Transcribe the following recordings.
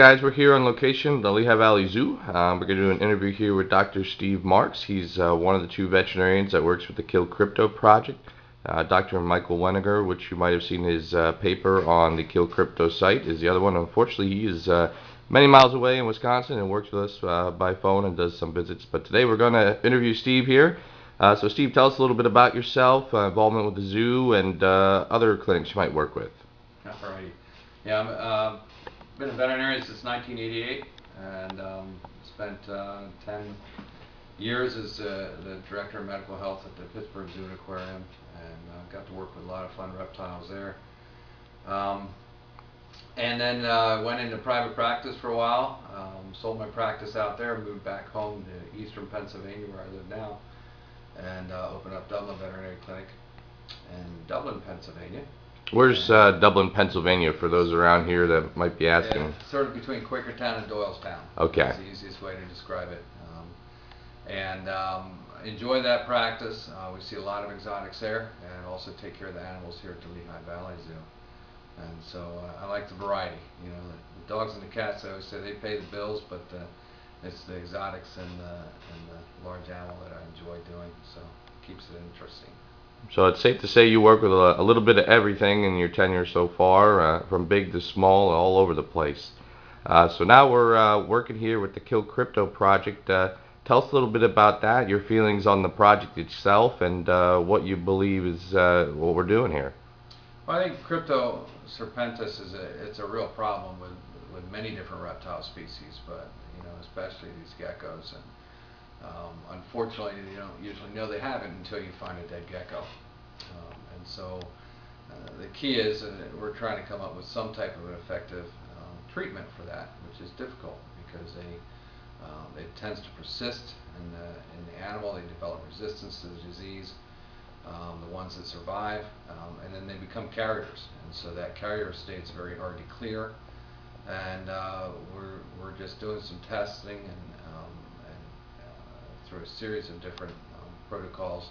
guys, we're here on location at the Lehigh Valley Zoo. We're going to do an interview here with Dr. Steve Marks. He's one of the two veterinarians that works with the Kill Crypto project. Dr. Michael Weniger, which you might have seen his paper on the Kill Crypto site, is the other one. Unfortunately, he is many miles away in Wisconsin and works with us by phone and does some visits. But today we're going to interview Steve here. So Steve, tell us a little bit about yourself, involvement with the zoo, and other clinics you might work with. All right. Yeah, been a veterinarian since 1988, and spent 10 years as the director of medical health at the Pittsburgh Zoo and Aquarium, and got to work with a lot of fun reptiles there. And then went into private practice for a while, sold my practice out there, moved back home to eastern Pennsylvania where I live now, and opened up Dublin Veterinary Clinic in Dublin, Pennsylvania. Where's Dublin, Pennsylvania, for those around here that might be asking? Yeah, sort of between Quakertown and Doylestown. Okay. That's the easiest way to describe it. Enjoy that practice. We see a lot of exotics there, and also take care of the animals here at the Lehigh Valley Zoo. And so I like the variety. You know, the dogs and the cats, I always say they pay the bills, but it's the exotics and the large animal that I enjoy doing. So it keeps it interesting. So it's safe to say you work with a little bit of everything in your tenure so far, from big to small, all over the place. So now we're working here with the Kill Crypto project. Tell us a little bit about that, your feelings on the project itself, and what you believe is what we're doing here. Well, I think Crypto serpentis it's a real problem with many different reptile species, but especially these geckos. And unfortunately, you don't usually know they have it until you find a dead gecko. And so the key is we're trying to come up with some type of an effective treatment for that, which is difficult because it tends to persist in the animal. They develop resistance to the disease, the ones that survive, and then they become carriers. And so that carrier state is very hard to clear. And we're just doing some testing and through a series of different protocols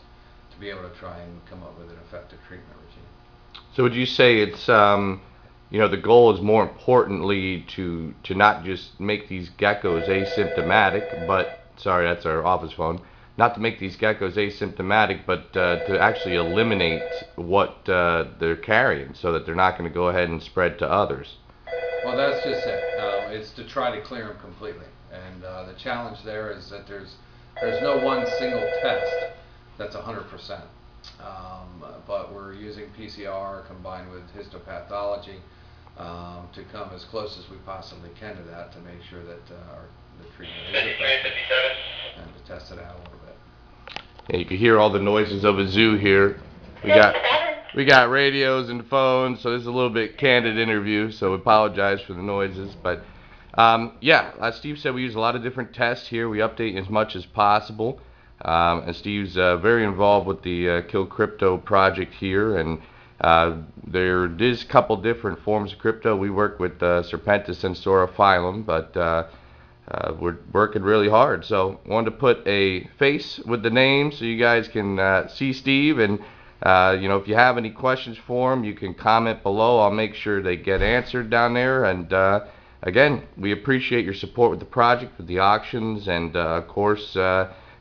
to be able to try and come up with an effective treatment regime. So would you say it's the goal is more importantly to not just make these geckos asymptomatic, but sorry, that's our office phone. Not to make these geckos asymptomatic, but to actually eliminate what they're carrying, so that they're not going to go ahead and spread to others. Well, that's just it. It's to try to clear them completely, and the challenge there is that there's no one single test that's 100%, but we're using PCR combined with histopathology to come as close as we possibly can to that, to make sure that the treatment is effective, and to test it out a little bit. Yeah, you can hear all the noises of a zoo here. We got radios and phones, so this is a little bit candid interview, so we apologize for the noises. But yeah, as Steve said, we use a lot of different tests here. We update as much as possible. And Steve's very involved with the Kill Crypto project here, and there is a couple different forms of crypto. We work with Serpentis and Saurophyllum, but we're working really hard. So wanted to put a face with the name so you guys can see Steve, and if you have any questions for him, you can comment below. I'll make sure they get answered down there. And again, we appreciate your support with the project, with the auctions, and of course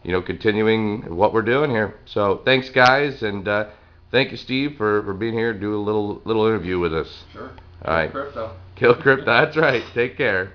continuing what we're doing here. So thanks, guys, and thank you, Steve, for being here to do a little interview with us. Sure. All right. Crypto. Kill Crypto. That's right. Take care.